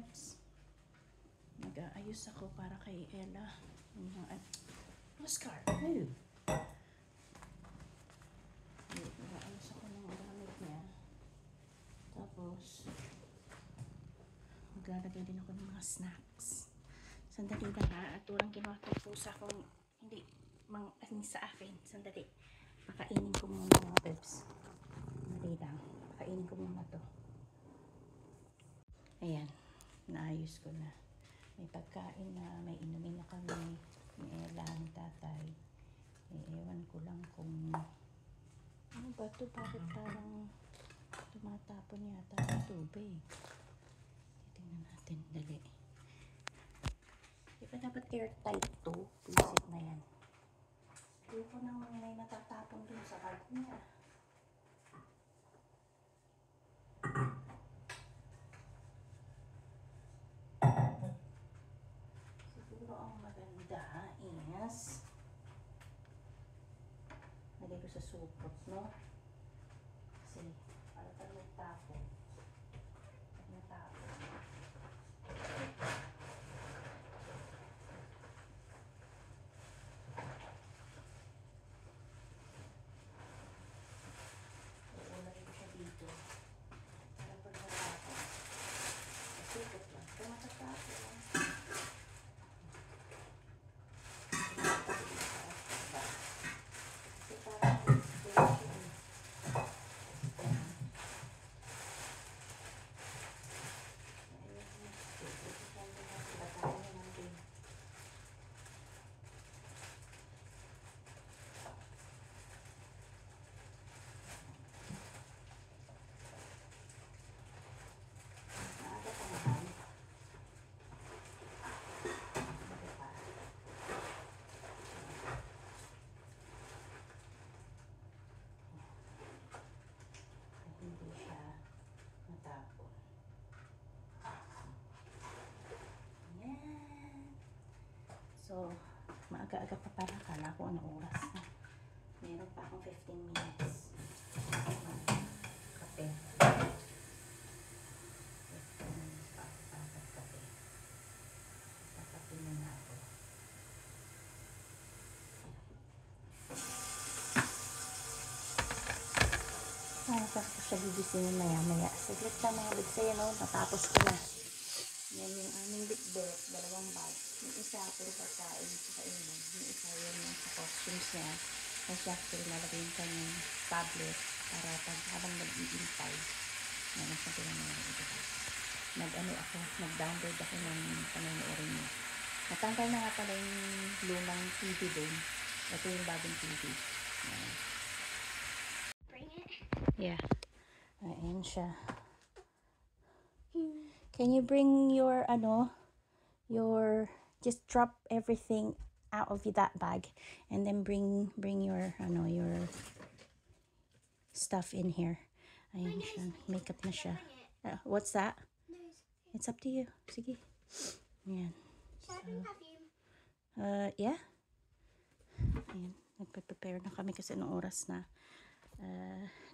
Bebs. Nag-aayos ako para kay Ella. Oscar, no. Nag-aayos ako ng gamit niya. Tapos, maglalagay din ako ng mga snacks. Sandali lang ha. At walang kinuha itong pusa kong hindi sa akin. Sandali. Pakainin ko muna mga Bebs. Sandali lang. Pakainin ko muna to. Ayan. Naayos ko na. May pagkain na, may inumin na kami. May Ella, ni tatay. Ewan ko lang kung ano ba ito? Bakit parang tumatapon yata ng tubig? Titingnan natin. Dali. Di ba dapat airtight to? Visit na yan. Hindi ko nang may natatapon dun sa bag niya. Siguro ang maganda is lagay ko sa supot, no? Kasi para pag nagtapon. Pag natapon. Lagay ko siya dito. Para pag natapon. Supot lang. Kung matatapon. So, maaga-aga pa para kala ko anong oras na. Meron pa akong 15 minutes. Kape. 15 minutes pa ako para magkape. Kakape muna ako. Tapos ko siya gigisingin maya-maya. Saglit lang mga bigsa yan, no? Natapos ko na. Yan yung aming bitbit, 2 bag. Yung isa, puro pagkain sa inom. Yung isa, yun yung sa costumes niya. Kasi actually, nalagay yung kanyang tablet para pag habang nag-iintay. Yan, sa pinanong ito. Nag-download ako ng panonoorin niya. Natanggal na nga pala yung lumang TV doon. Ito yung bagong TV. Yan. Bring it? Yeah. Ayan siya. Can you bring your, just drop everything out of that bag and then bring your, your stuff in here. Ayan siya. Makeup na siya. What's that? It's up to you. Sige. Ayan. Should I bring perfume? Yeah. Ayan. Nagpe-prepare na kami kasi anong oras na.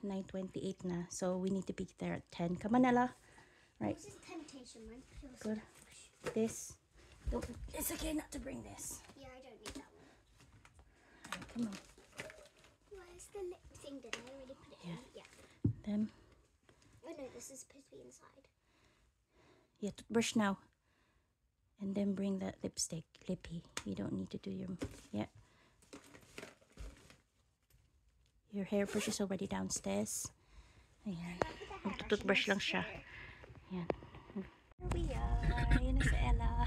9:28 na. So, we need to be there at 10. Come on, Ella. Right. This is temptation, man. Good. This. It's okay not to bring this. Yeah, I don't need that one. Right, come on. Where's the lip thing? Did I already put it in? Yeah. Then, Oh no, this is supposed to be inside. yeah, toothbrush now. And then bring the lipstick, lippy. You don't need to do your, yeah. Your hairbrush is already downstairs. Ayan. Toothbrush lang siya. Ayan. Here we are. Ayan na si Ella.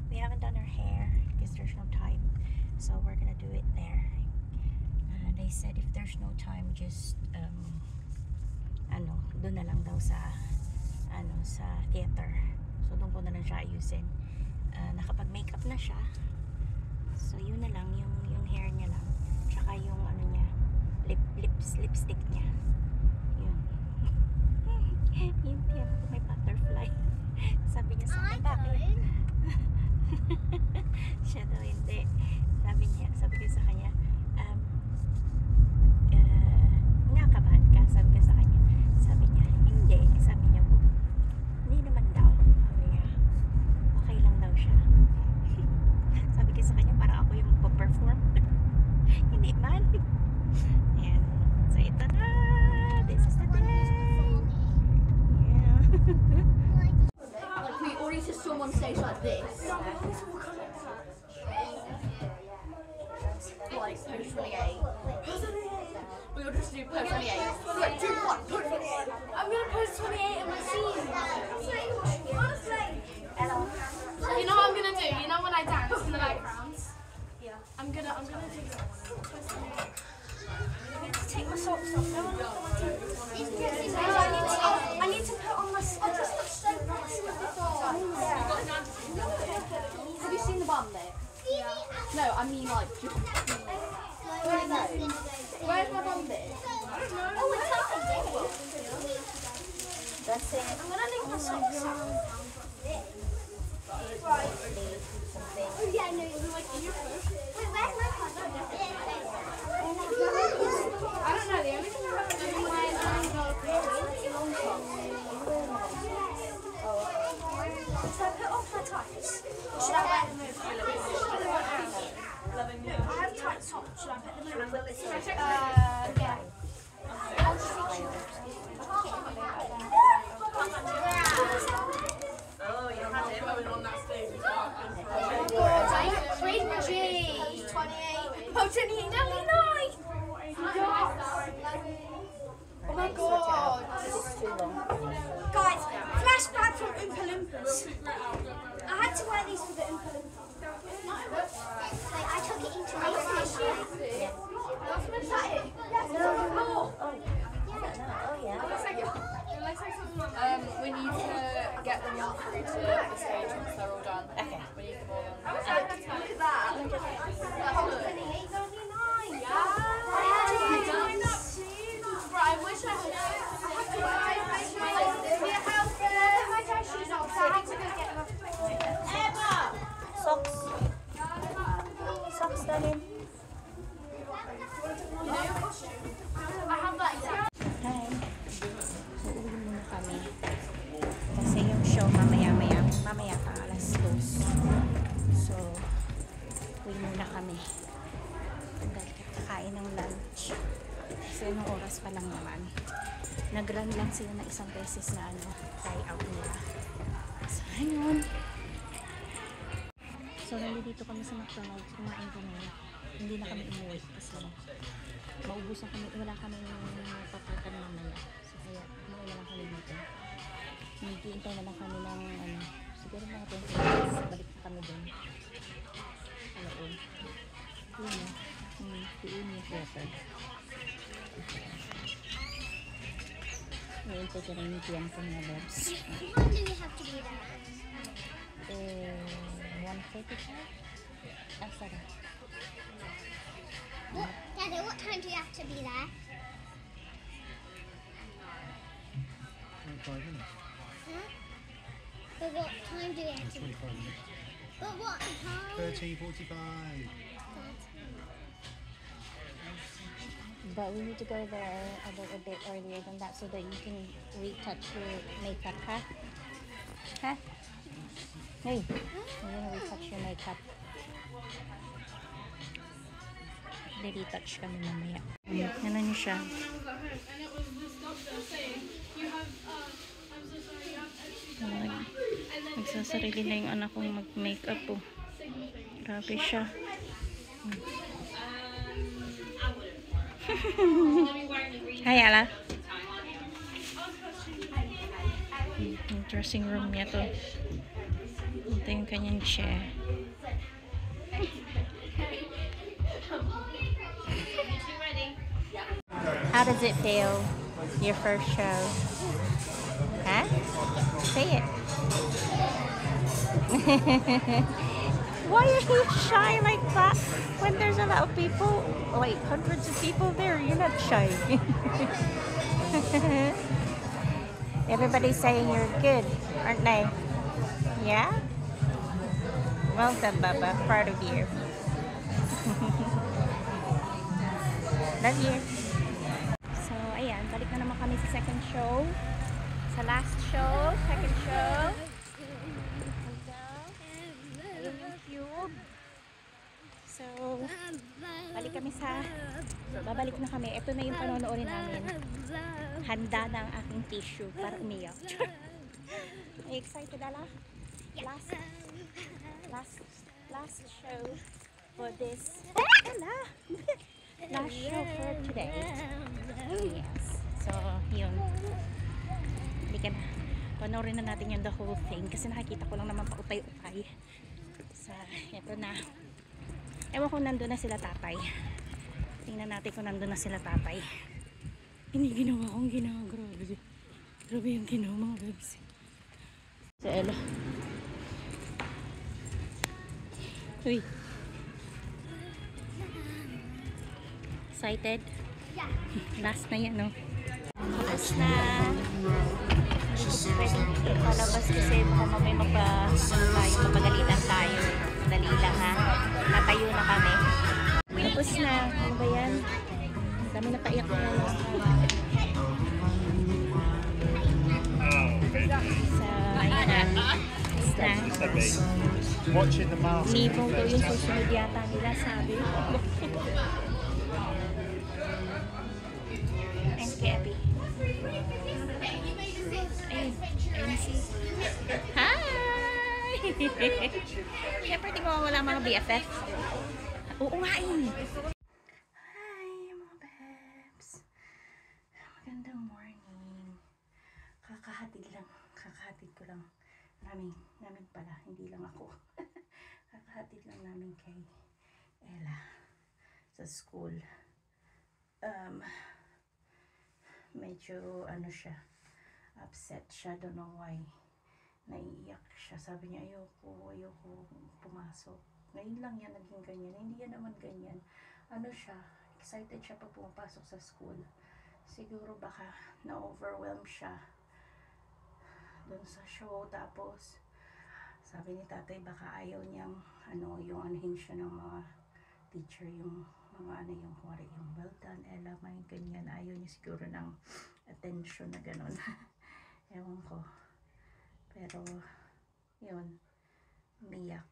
We haven't done her hair because there's no time. So we're gonna do it there. They said if there's no time, just doon na lang daw sa sa theater. So doon ko na lang siya ayusin. Nakapag-makeup na siya. So yun na lang yung hair niya lang. Tsaka yung niya, lipstick niya. Yun. Yung may butterfly. Sabi niya sa akin, bakit? Siya daw hindi. Sabi ko sa kanya, nakabahan ka? Sabi ko sa kanya. Sabi niya, hindi. Sabi niya, hindi naman daw. Ayan. So, ito na. This is the day. Yeah. Like we already just saw on stage like this. Like post 28. We will just do post 28. Like, do what? Post 28. I'm gonna post 28 in my scene. You know what I'm gonna do? You know when I dance in the background? Yeah. I'm gonna do this. I need to take my socks off. No one I need to put on my socks. Have you seen the bum bit? No, I mean like just. Where's my bum bit? Oh, it's up. That's it. I'm gonna leave my socks on. Right. Oh yeah, no, you're like in your purse. Wait, where's my card? I don't know. The only thing I have to do Should I put off my tights? Or should I wear them over a little bit? I have tights on. Should I put them over? Yeah. I'll just take you. Oh, you had it going on that stage. Cringy. 28. Oh, Jenny, Nelly, night. Oh my god. This is too long. Guys, flashback from Oompa Loompas. I had to wear these for the Oompa Loompa. Like, I took it into my Is that it? We need to get them all through to the stage once they're all done. Okay. We need them all on. Look at that. I wish I had. Socks. Socks, darling. I have that. Hi. Uuwi muna kami. Kasi yung show mamaya pa alas 2. So, uwi muna kami. Dahil kakain ng lunch. Kasi anong oras pa lang naman. Nag-run lang sila na isang beses na try out nila. So, ayun. So, nandito kami sa McDonald's. Kumain kami. Hindi na kami umuwi kasi maubusan kami. Wala kami papakan mamaya. So, kaya umuwi na lang kami dito. Nag-iintay na lang kami ng siguro mga 20 minutes. Balik na kami dun. Alaon. Yun na. Yun yung theater. Naiintay ko rin yung tiyan ko mga babs. How long do we have to be there? 1:45? Sorry. Daddy, what time do you have to be there? 25 minutes. Huh? But what time do we have to be 25 minutes. But what time? 13:45. But we need to go there a bit earlier than that so that you can retouch your makeup, huh? Huh? Hey, you're gonna retouch your makeup. Retouch kami mamaya. Ano niyo siya? Nagsasarili na yung anak kong mag-makeup po. Grabe siya. Hi, Ala. Yung dressing room niya to. Ito yung kanyang chair. How does it feel? Your first show? Huh? Say it. Why are you shy like that when there's a lot of people, like hundreds of people there? You're not shy. Everybody's saying you're good, aren't they? Yeah? Well done, Baba. Proud of you. Love you. So, ayan. Balik na naman kami sa second show. Sa last show. Second show. So, babalik na kami. Ito na yung panonoorin namin. Handa na ang aking tissue para umiyak. Are you excited, Ala? Last show for this. Ala! Last show for today. Yes. So, yun. Hindi ka na. Panoorin na natin yung the whole thing. Kasi nakikita ko lang naman pautay-utay. So, ito na. Ewan kung nandun na sila tatay. Tingnan natin kung nandun na sila tatay. Hindi ginawa akong ginawa. Grabe. Grabe yung ginawa mga babes. Sa Ella. Uy. Excited? Yeah. Last na yan, no? Tapos na. Hindi ko pwedeng ipalabas kasi baka mamay mapagalitan tayo. Dali lang ha. Natayo na kami. Tapos na. Ano ba yan? Dami na paiyak na lang. So, ayun na. Watching the mask. Nipong daw yung susunod yata nila, sabi. And Kevin. Ayun si. Hi! Siyempre di mawawala mga BFF. Oo nga eh. Hi mga babes. Magandang morning. Kakahatid ko lang. Namin pala, hindi lang ako. Kakahatid lang namin kay Ella sa school. Medyo ano siya, upset siya, don't know why. Naiiyak siya, sabi niya ayoko pumasok. Ngayon lang yan naging ganyan, hindi yan naman ganyan. Ano siya, excited siya pag pumapasok sa school. Siguro baka na-overwhelm siya doon sa show, tapos sabi ni tatay baka ayaw niyang yung anuhin siya ng mga teacher, yung mga yung kuwari yung well done, Ella, may ganyan, ayaw niya siguro ng attention na ganon. Ewan ko, pero yun, umiyak.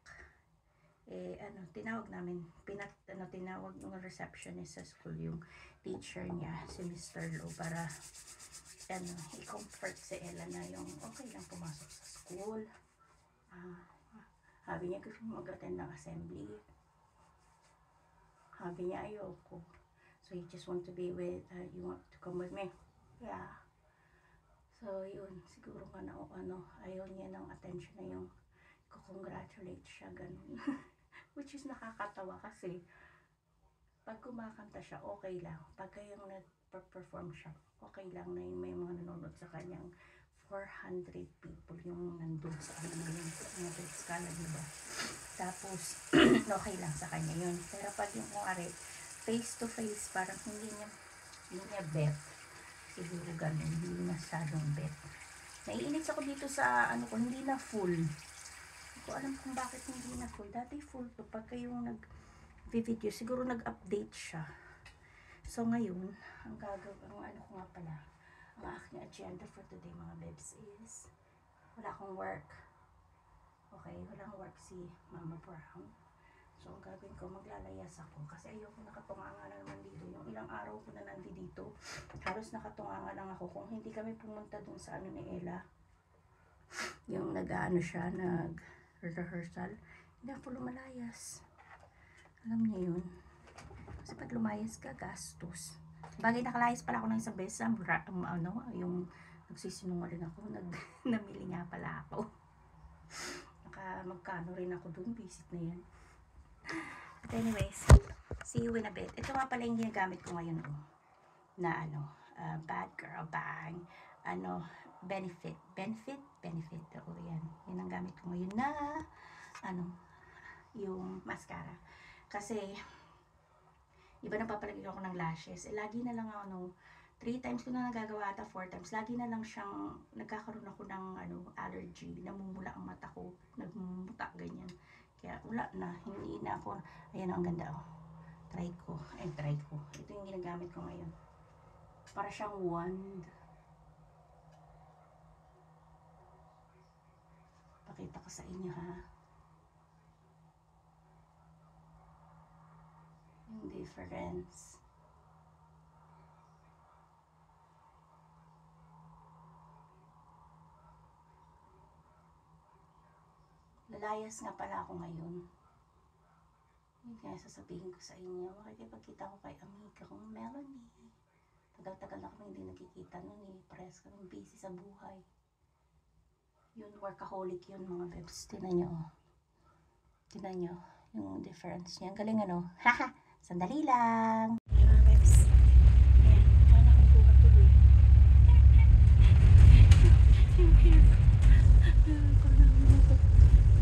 Tinawag namin, tinawag ng receptionist sa school yung teacher niya, si Mr. Low, para i-comfort si Ella na yung okay lang pumasok sa school. Sabi niya gusto mag-attend ng assembly. Sabi niya ayoko. So you just want to be with, you want to come with me? Yeah. So yun, siguro nga na ayaw niya ng attention na yung congratulate siya, ganun. Which is nakakatawa kasi pag kumakanta siya, okay lang. Pag yung nag-perform siya, okay lang na yung may mga nanonood sa kanyang 400 people yung nandun sa yung skala, diba? Tapos, okay lang sa kanya yun. Pero pag yung kumari, face to face, parang hindi niya bet. Siguro ganun, hindi masyadong bet. Naiinis ako dito sa hindi na full. Hindi ko alam kung bakit hindi na full. Dati full to, pagka yung nag-video, siguro nag-update siya. So ngayon, ang ko nga pala, ang aking agenda for today mga babes is, wala akong work. Okay, walang work si Mama Brown. So ang gagawin ko, maglalayas ako kasi ayoko nakatunganga na naman dito. Yung ilang araw ko na nandito, halos nakatunganga lang ako. Kung hindi kami pumunta dun sa ni Ella, yung siya, nag-rehearsal, hindi ako lumalayas. Alam niya yun. Kasi pag lumayas ka, gastos. Bagay nakalayas pala ako ng isang beses, yung nagsisinungaling ako, namili nga pala ako. Magkano rin ako dun, visit na yan. But anyways, see you in a bit. Ito nga pala yung ginagamit ko ngayon, na bad girl bang, benefit, yan. Yan ang gamit ko ngayon na, yung mascara. Kasi, iba na papalagay ako ng lashes. Lagi na lang 3 times ko na nagagawa ata, 4 times. Lagi na lang siyang, nagkakaroon ako ng allergy. Namumula ang mata ko. Nagmumuta, ganyan. Kaya wala na. Hindi na ako. Ayan ang ganda Try ko. Ito yung ginagamit ko ngayon. Para siyang wand. Pakita ko sa inyo ha. difference. Lalayas nga pala ako ngayon. Yun kaya sasabihin ko sa inyo, makikipagkita ko kay amiga kong Melanie. Tagal-tagal na kami hindi nakikita nun eh. Parehas kami busy sa buhay. Yun, workaholic yun mga bebs. Tinan nyo. Tinan nyo yung difference niya. Ang galing ano? Haha! Sandali lang! Ayan mga bebs. Ayan, paano akong buka tuloy? Yung hair ko.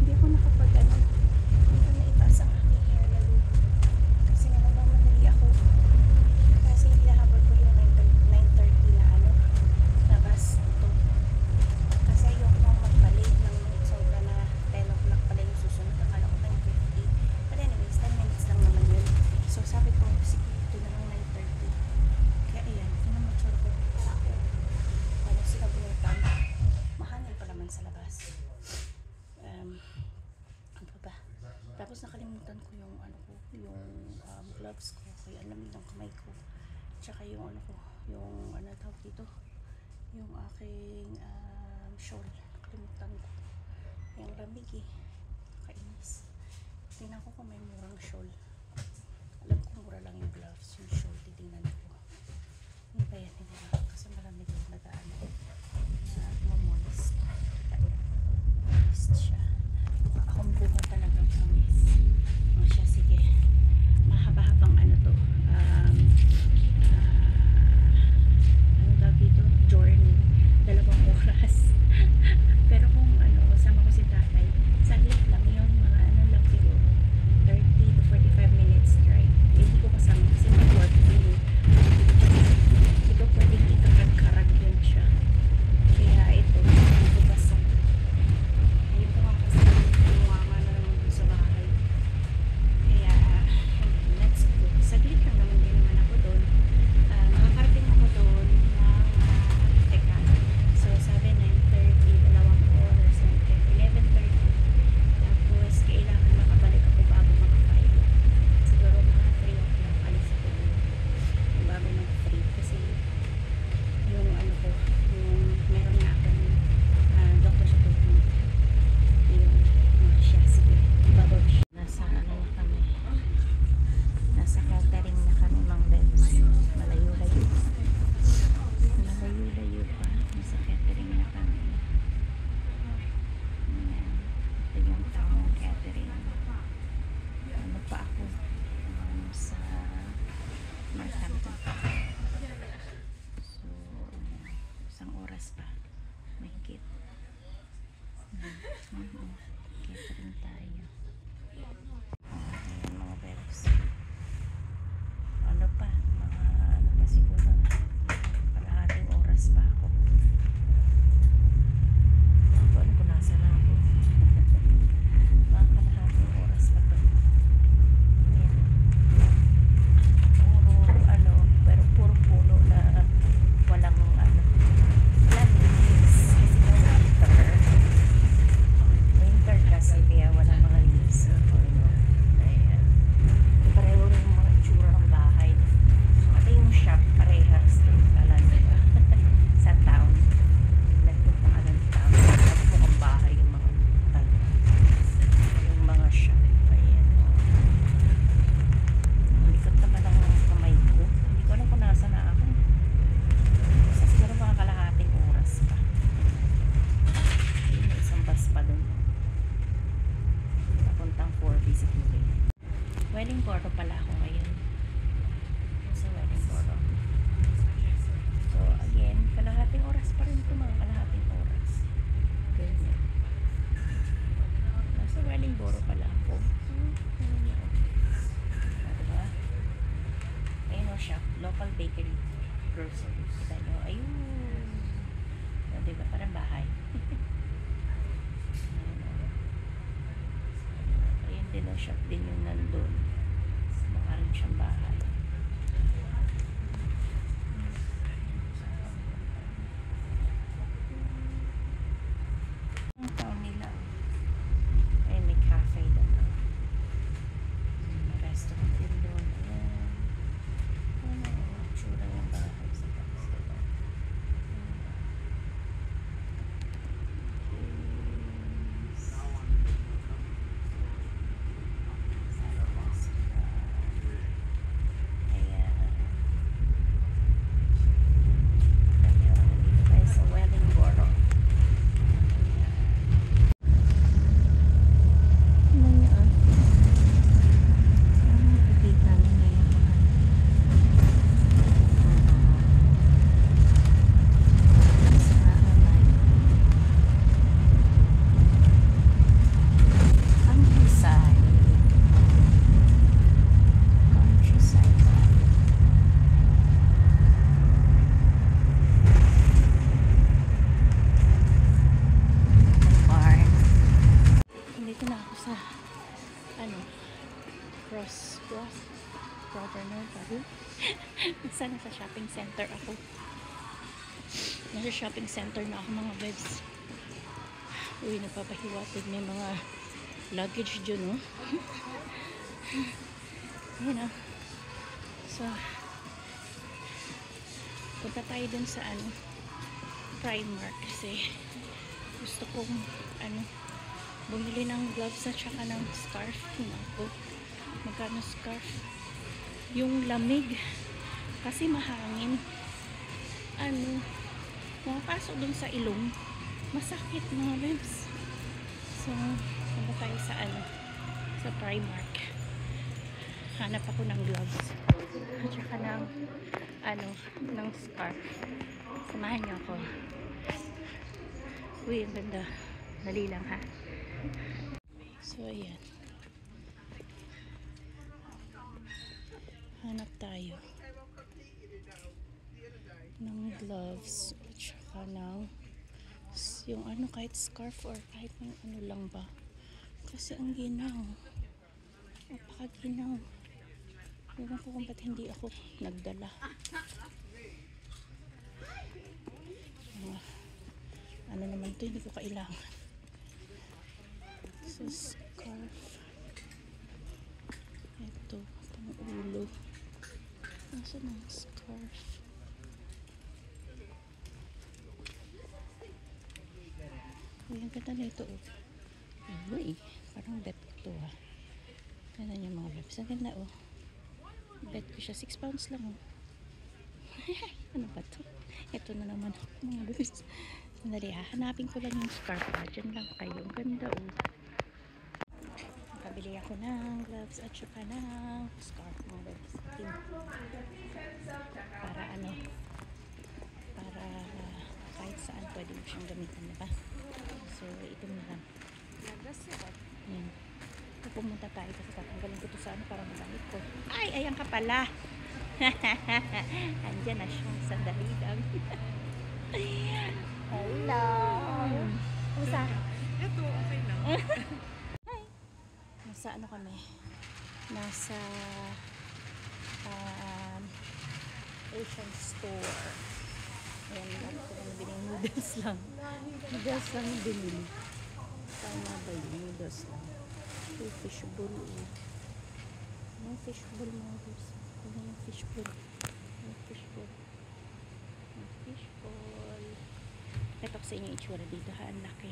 Hindi ako nakapag-ano. Hindi ko naitaas ang aking hair lalo. Kasi nga nagmamadali ako. Kasi hinahabol ko yung 9:30 na ano. Labas ito. Kasi ayoko nang magpalit ng sobra na 10 o'clock pala yung susunod. Akala ko 9:50. But anyways, 10 minutes lang naman yun. So sabi ko, sige, ito na lang 9:30. Kaya ayan, pinamatsura ko ako. Paano sila bunutan? Mahangin pa naman sa labas. Ano pa ba? Tapos nakalimutan ko yung ano ko, yung gloves ko. Kaya alam ng kamay ko. Tsaka yung ano ko, yung ano tawag dito, yung aking shawl. Nakalimutan ko. Yung lamig eh. Kainis. Tingnan ko kung may murang shawl. Alam ko mura lang yung gloves, yung shawl. Titingnan ko. Hindi ba yan? Hindi ba? Kasi malamig yung nag-ano. Moist. Kaya moist siya. Akong buka talagang promise. O siya, sige. Mahaba-habang ano to. Ano tawag dito? Journey. 2 oras. Pero kung ano, sama ko si tatay, saglit lang yun. Mga ano lang siguro. 30 to 45 minutes drive. Hindi ko kasama kasi mag-work yun. Hindi ko pwedeng ikarag-karag yun siya. Kaya ito, bukas ako. Ayun ko nga kasi umuwama na naman dun sa bahay. Kaya, let's go. Saglit lang naman din naman ako doon. Makakarating ako doon ng, teka, so 7, 9:30, 2 oras, 11:30. Tapos, kailangan makabalik ako bago mag-5. Siguro mga 3 o'clock, alis ako doon. Bago mag-3 kasi yung ano ko, yung meron na akong doctor sa tutulog. Yung siya, sige, babaw siya. Nasa ano na kami, nasa catering na kami mga bebs. Malayo-layo. Malayo-layo pa. Nasa catering na kami. Ayan. Ito yung town catering. Ano pa ako? Sa Northampton pa. So, isang oras pa. Mahigit. Catering tayo. Ayan mga bebs. Ano pa? Mga ano pa siguro. Kalahating oras pa ako. Ano ko nasa na ako. Mga kalahating oras pa to. Ayan. Puro ano, pero puro puno na walang ano. Walang leaves. Kasi winter. Winter kasi kaya walang mga leaves sa puno. Ayan. Pareho yung mga itsura ng bahay. At yung shop parehas din pala diba? Sa town. Nagpunta ka ng town. At mukhang bahay yung mga tayo. Yung mga shop. Ayan. Malikot naman ang kamay ko. Hindi ko alam kung nasa na ako. Kasi siguro mga kalahating oras pa. Ayun, may isang bus pa dun. Papuntang 4 basically. Wedding photo pala ako ngayon. Sa wedding photo. So again, kalahating oras pa rin ito, mga kalahating oras. Ganyan. Nasa wedding photo pala ako. Diba? Ayun o shop. Local bakery. Grocery. Kita nyo. Ayun. Diba? Parang bahay. Ayun din o shop din yung nandun. Mukha rin siyang bahay. Ang taon nila. Ayun, may cafe doon. May restaurant din doon. Ayan. boss. Brother nobody. Sana sa shopping center ako. Nasa shopping center na ako mga bebs. Uy, napapahiwatig may mga luggage dyan, no? Yun, oh. So, punta tayo dun sa, Primark kasi gusto kong, bumili ng gloves at saka ng scarf. Ako, magkano scarf? Yung lamig kasi mahangin. Pumapasok dun sa ilong. Masakit mga bebs. So, punta tayo sa sa Primark. Hanap ako ng gloves. At saka ng ng scarf. Samahan niyo ako. Uy, ang ganda. Dali lang ha. So, ayan. Hanap tayo ng gloves at saka ng yung kahit scarf or kahit yung lang ba kasi ang ginaw, napakaginaw. Ewan ko kung ba't hindi ako nagdala. Naman to, hindi ko kailangan. So, scarf. Ito, pang ulo. Nasaan ang scarf? Uy, ang ganda na ito. Uy, parang bet ko to ha. Ganda niya mga bebs. Ang ganda oh. Bet ko siya. 6 pounds lang oh. Ano ba to? Ito na naman mga bebs. Sandali ha. Hanapin ko lang yung scarf ha. Diyan lang kayo. Ang ganda oh. Nakabili ako ng gloves at saka ng scarf mga bebs. Para para kahit saan pwede mo siyang gamitin, diba? So, ito na lang. Yan. Pumunta tayo kasi tatanggalin ko ito sa para magamit ko. Ay, ayan ka pala. Andyan na siya. Sandali lang. Hello. Kumusta? Ito, okay na. Hi. Nasa kami? Nasa Asian store. Ayan, lang ko kami binili noodles lang. Noodles lang yung binili. Tama ba yun? Noodles lang. May fishbowl eh. May fishbowl mga guys. Ano yung fishbowl? May fishbowl. May fishbowl. Ito ko sa inyo itsura dito ha. Ang laki.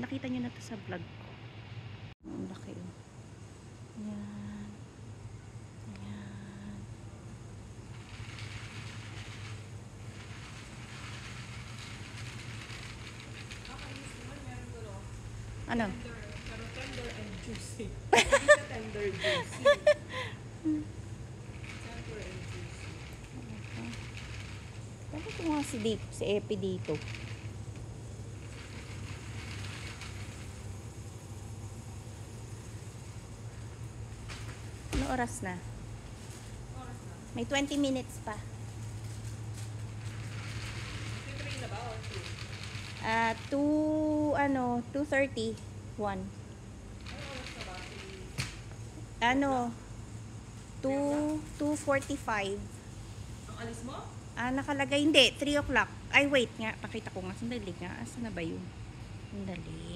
Nakita nyo na to sa vlog ko. Ang laki oh. Ayan. Ayan. Ano? Pero tender and juicy. Hindi na tender juicy. Tender and juicy. Bakit ito nga si Epi dito? Ano oras na? May 20 minutes pa. 3 na ba or 2? 2:30. 1. Ano oras na ba? 2:45. Ang alis mo? Nakalagay, hindi, 3 o'clock. Ay, wait nga, pakita ko nga. Sandali nga. Asa na ba yun? Sandali.